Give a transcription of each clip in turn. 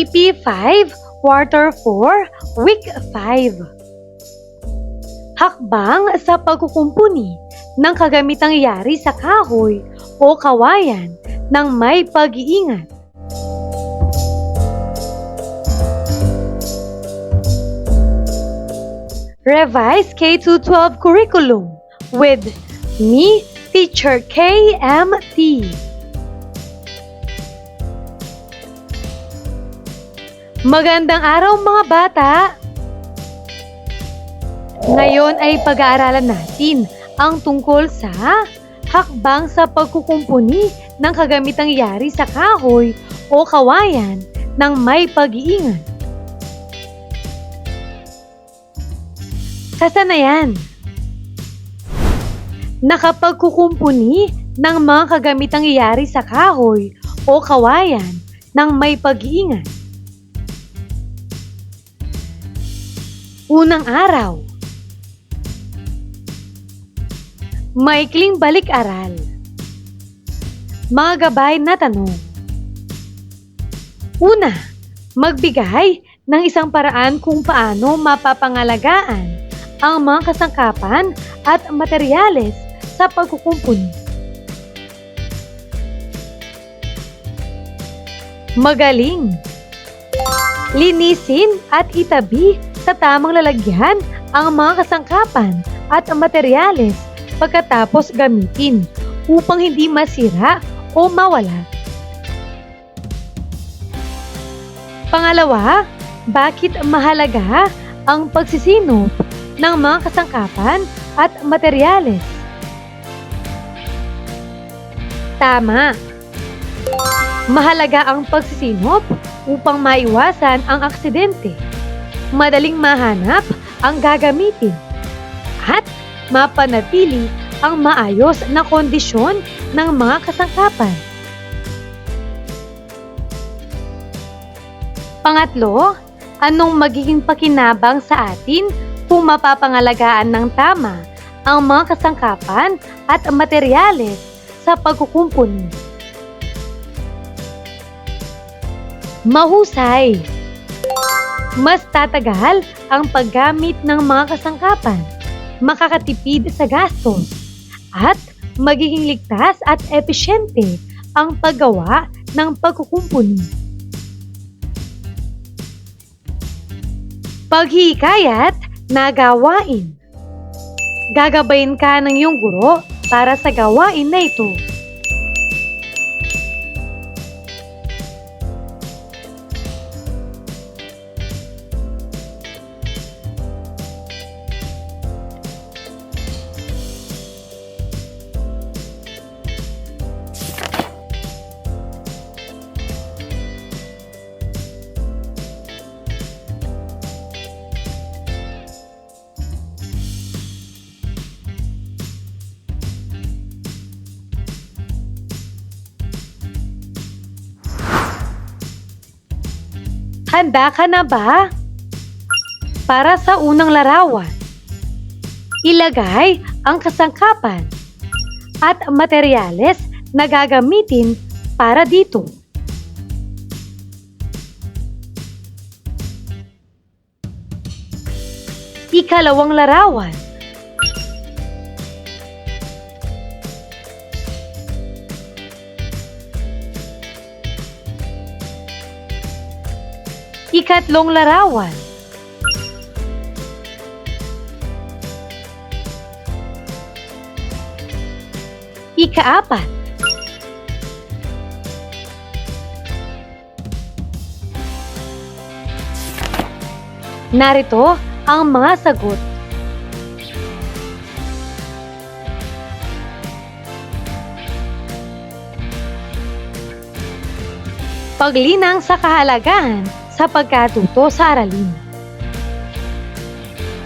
AP5, Quarter 4, Week 5. Hakbang sa pagkukumpuni ng kagamitang yari sa kahoy o kawayan ng may pag-iingat. Revise K-12 curriculum with me, Teacher KMT. Magandang araw mga bata! Ngayon ay pag-aaralan natin ang tungkol sa hakbang sa pagkukumpuni ng kagamitang yari sa kahoy o kawayan ng may pag-iingat. Kasanayan. Nakapagkukumpuni ng mga kagamitang yari sa kahoy o kawayan ng may pag-iingat. Unang araw. Maikling balik-aral. Mga gabay na tanong. Una, magbigay ng isang paraan kung paano mapapangalagaan ang mga kasangkapan at materyales sa pagkukumpuni. Magaling. Linisin at itabi sa tamang lalagyan ang mga kasangkapan at materyales pagkatapos gamitin upang hindi masira o mawala. Pangalawa, bakit mahalaga ang pagsisinop ng mga kasangkapan at materyales? Tama! Mahalaga ang pagsisinop upang maiwasan ang aksidente, madaling mahanap ang gagamitin, at mapanatili ang maayos na kondisyon ng mga kasangkapan. Pangatlo, anong magiging pakinabang sa atin kung mapapangalagaan ng tama ang mga kasangkapan at materyales sa pagkukumpuni? Mahusay! Mas tatagal ang paggamit ng mga kasangkapan, makakatipid sa gastos, at magiging ligtas at epesyente ang paggawa ng pagkukumpuni. Paghihikayat na gawain. Gagabayin ka ng iyong guro para sa gawain na ito. Handa ka na ba? Para sa unang larawan, ilagay ang kasangkapan at materyales na gagamitin para dito. Ikalawang larawan, ikatlong larawan, ikaapat, narito ang mga sagot. Paglinang sa kahalagahan sa pagkatuto sa aralin.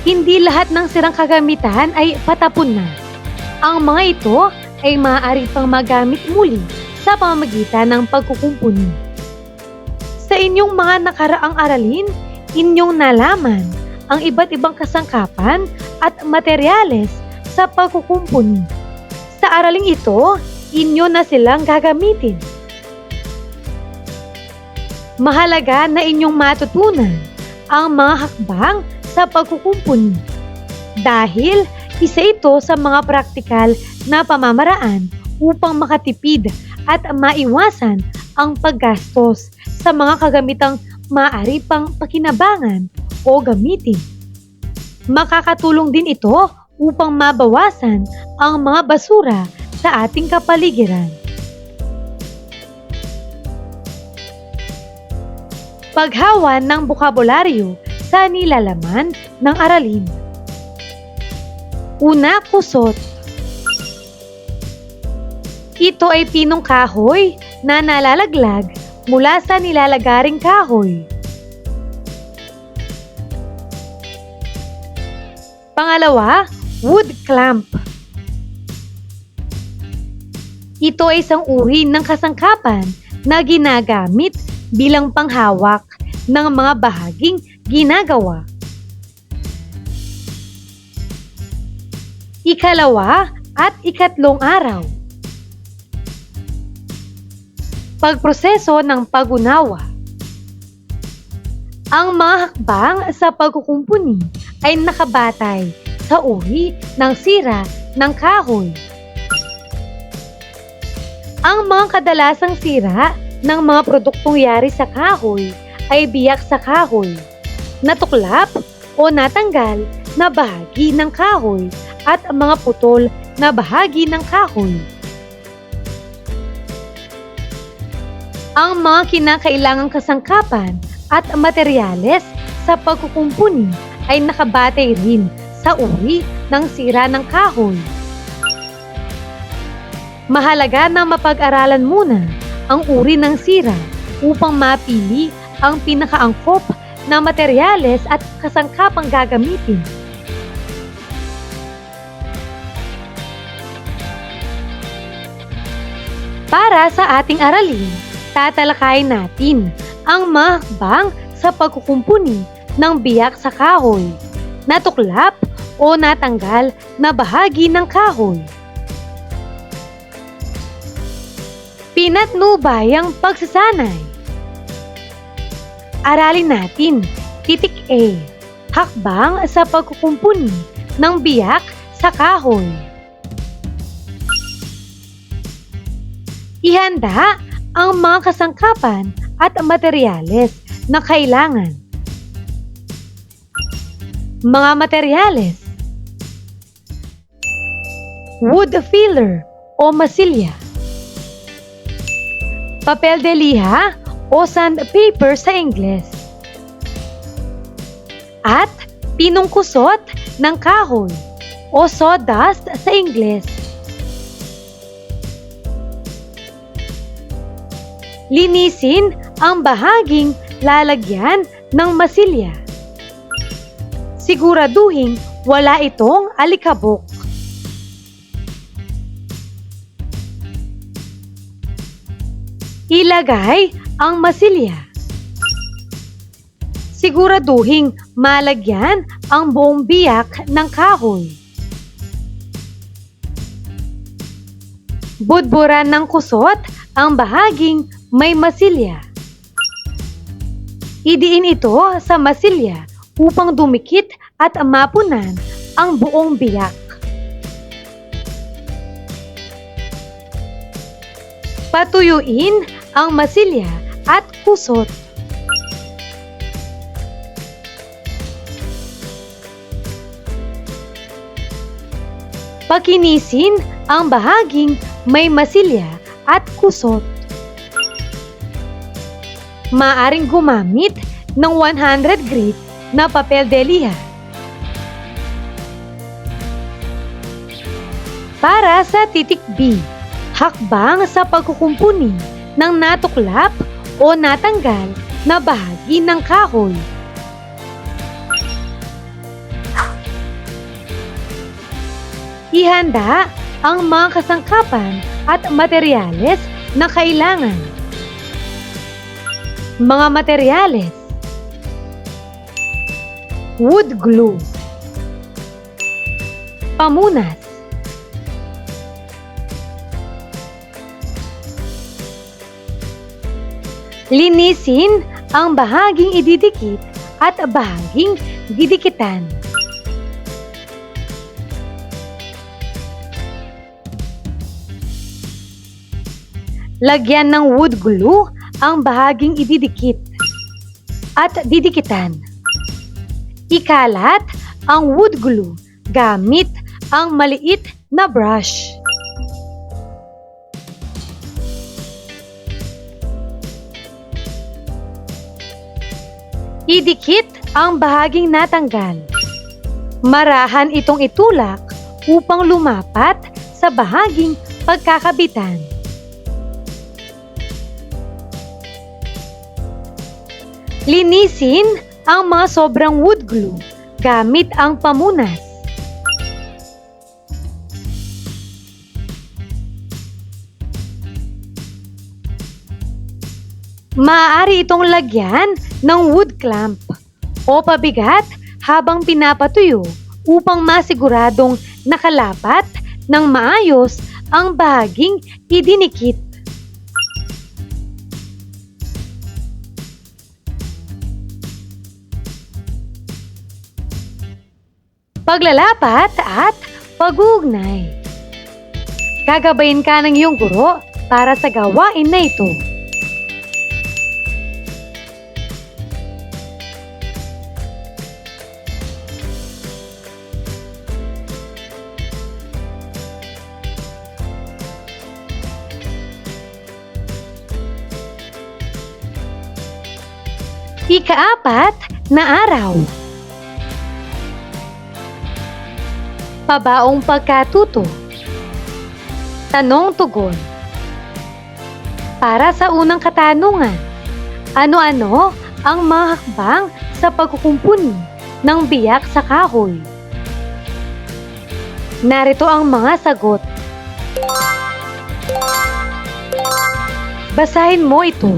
Hindi lahat ng sirang kagamitan ay patapon na. Ang mga ito ay maaari pang magamit muli sa pamamagitan ng pagkukumpuni. Sa inyong mga nakaraang aralin, inyong nalaman ang iba't ibang kasangkapan at materyales sa pagkukumpuni. Sa araling ito, inyo na silang gagamitin. Mahalaga na inyong matutunan ang mga hakbang sa pagkukumpuni dahil isa ito sa mga praktikal na pamamaraan upang makatipid at maiwasan ang paggastos sa mga kagamitang maaari pang pakinabangan o gamitin. Makakatulong din ito upang mabawasan ang mga basura sa ating kapaligiran. Paghawan ng bokabularyo sa nilalaman ng aralin. Una, kusot. Ito ay pinong kahoy na nalalaglag mula sa nilalagaring kahoy. Pangalawa, wood clamp. Ito ay isang uri ng kasangkapan na ginagamit bilang panghawak ng mga bahaging ginagawa. Ikalawa at ikatlong araw. Pagproseso ng pag-unawa. Ang mga hakbang sa pagkukumpuni ay nakabatay sa uri ng sira ng kahoy. Ang mga kadalasang sira ng mga produktong yari sa kahoy ay biyak sa kahoy, natuklap o natanggal na bahagi ng kahoy at mga putol na bahagi ng kahoy. Ang mga kinakailangang kasangkapan at materyales sa pagkukumpuni ay nakabatay rin sa uri ng sira ng kahoy. Mahalaga na mapag-aralan muna ang uri ng sira upang mapili ang pinakaangkop na materyales at kasangkapang gagamitin. Para sa ating aralin, tatalakayin natin ang mga hakbang sa pagkukumpuni ng biyak sa kahoy, natuklap o natanggal na bahagi ng kahoy. Pinatnubayang pagsasanay. Aralin natin, titik A, hakbang sa pagkukumpuni ng biyak sa kahoy. Ihanda ang mga kasangkapan at materyales na kailangan. Mga materyales: wood filler o masilya, papel de liha o sandpaper sa Ingles, at pinong kusot ng kahoy o sawdust sa Ingles. Linisin ang bahaging lalagyan ng masilya. Siguraduhin wala itong alikabok. Ilagay ang masilya. Siguraduhin malagyan ang buong biyak ng kahoy. Budburan ng kusot ang bahaging may masilya. Idiin ito sa masilya upang dumikit at mapunan ang buong biyak. Patuyuin ang masilya at kusot. Pakinisin ang bahaging may masilya at kusot. Maaring gumamit ng 100 grit na papel de liha. Para sa titik B, hakbang sa pagkukumpuni ng natuklap o natanggal na bahagi ng kahoy. Ihanda ang mga kasangkapan at materyales na kailangan. Mga materyales: wood glue, pamunas, Linisin ang bahaging ididikit at bahaging didikitan. Lagyan ng wood glue ang bahaging ididikit at didikitan. Ikalat ang wood glue gamit ang maliit na brush. Idikit ang bahaging natanggal. Marahan itong itulak upang lumapat sa bahaging pagkakabitan. Linisin ang mga sobrang wood glue gamit ang pamunas. Maaari itong lagyan ng wood clamp o pabigat habang pinapatuyo upang masiguradong nakalapat ng maayos ang bahaging idinikit. Paglalapat at pag-uugnay. Gagabayin ka ng iyong guro para sa gawain na ito. Ika-4 na araw. Pabaong pagkatuto. Tanong-tugon. Para sa unang katanungan, ano-ano ang mga hakbang sa pagkukumpuni ng biyak sa kahoy? Narito ang mga sagot. Basahin mo ito.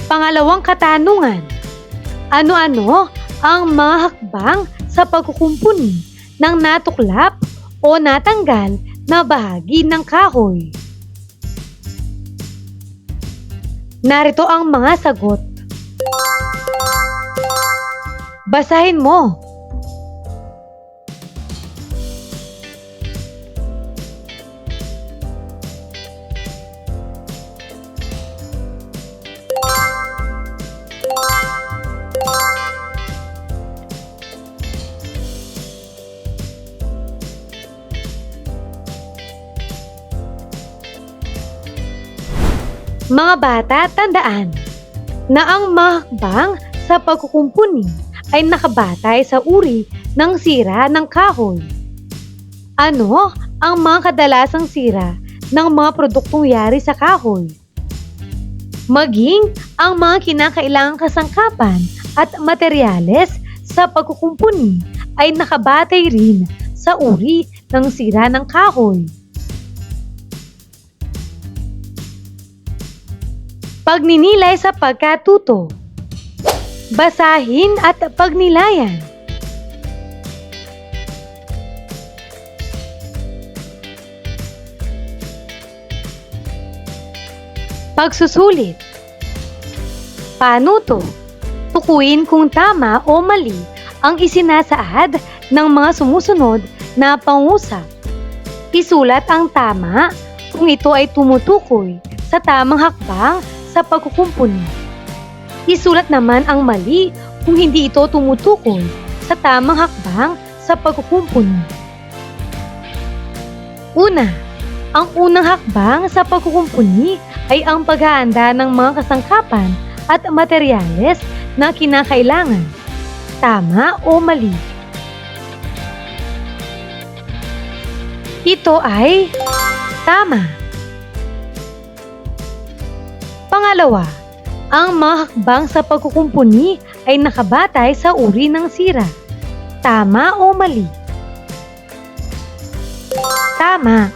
Pangalawang katanungan, ano-ano ang mga hakbang sa pagkukumpuni ng natuklap o natanggal na bahagi ng kahoy? Narito ang mga sagot. Basahin mo. Mga bata, tandaan na ang mga hakbang sa pagkukumpuni ay nakabatay sa uri ng sira ng kahoy. Ano ang mga kadalasang sira ng mga produktong yari sa kahoy? Maging ang mga kinakailangang kasangkapan at materyales sa pagkukumpuni ay nakabatay rin sa uri ng sira ng kahoy. Pagninilay sa pagkatuto. Basahin at pagnilayan. Pagsusulit. Panuto. Tukuyin kung tama o mali ang isinasaad ng mga sumusunod na pangusap. Isulat ang tama kung ito ay tumutukoy sa tamang hakbang sa pagkukumpuni. Isulat naman ang mali kung hindi ito tumutukoy sa tamang hakbang sa pagkukumpuni. Una, ang unang hakbang sa pagkukumpuni ay ang paghahanda ng mga kasangkapan at materyales na kinakailangan. Tama o mali? Ito ay tama. Pangalawa, ang mga hakbang sa pagkukumpuni ay nakabatay sa uri ng sira. Tama o mali? Tama.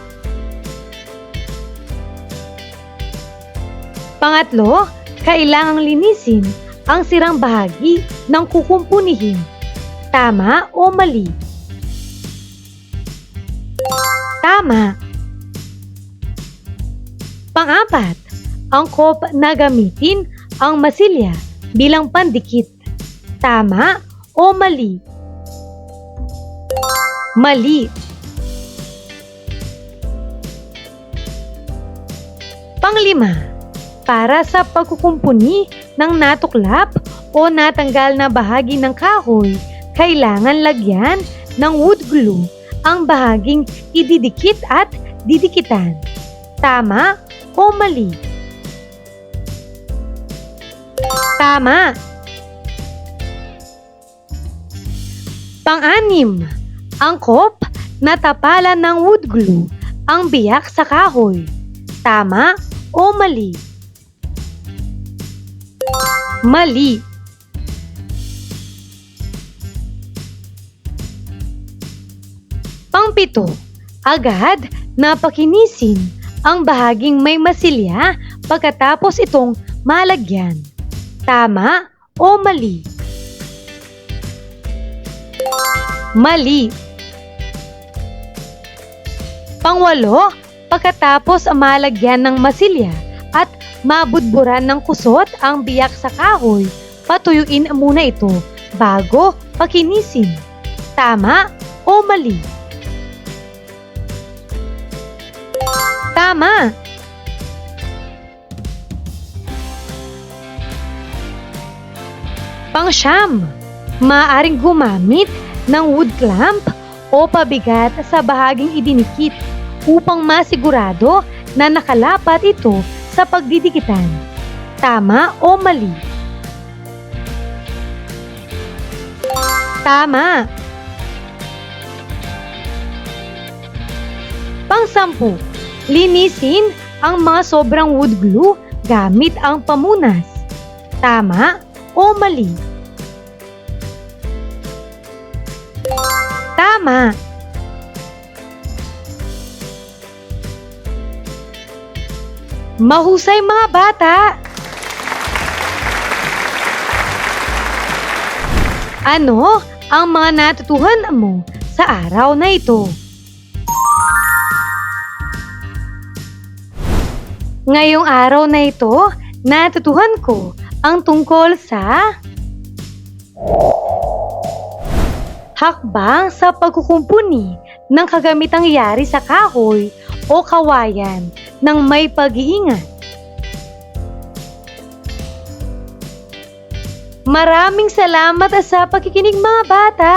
Pangatlo, kailangang linisin ang sirang bahagi ng kukumpunihin. Tama o mali? Tama. Pang-apat, angkop na gamitin ang masilya bilang pandikit. Tama o mali? Mali. Panglima, para sa pagkukumpuni ng natuklap o natanggal na bahagi ng kahoy, kailangan lagyan ng wood glue ang bahaging ididikit at didikitan. Tama o mali? Tama. Pang-anim, angkop na tapalan ng wood glue ang biyak sa kahoy. Tama o mali? Mali. Pang-pito, agad na pakinisin ang bahaging may masilya pagkatapos itong malagyan. Tama o mali? Mali. Pang-walo, pagkatapos malagyan ng masilya at mabudburan ng kusot ang biyak sa kahoy, patuyuin muna ito bago pakinisin. Tama o mali? Tama. Pang-siyam, maaaring gumamit ng wood clamp o pabigat sa bahaging idinikit upang masigurado na nakalapat ito sa pagdidikitan. Tama o mali? Tama. Pang-sampu, linisin ang mga sobrang wood glue gamit ang pamunas. Tama o mali? Tama. Mahusay mga bata! Ano ang mga natutuhan mo sa araw na ito? Ngayong araw na ito, natutuhan ko ang tungkol sa hakbang sa pagkukumpuni ng kagamitang yari sa kahoy o kawayan ng may pag-iingat. Maraming salamat sa pakikinig mga bata.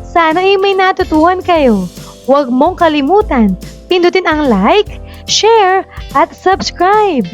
Sana ay may natutuhan kayo. Huwag mong kalimutan, pindutin ang like, share at subscribe.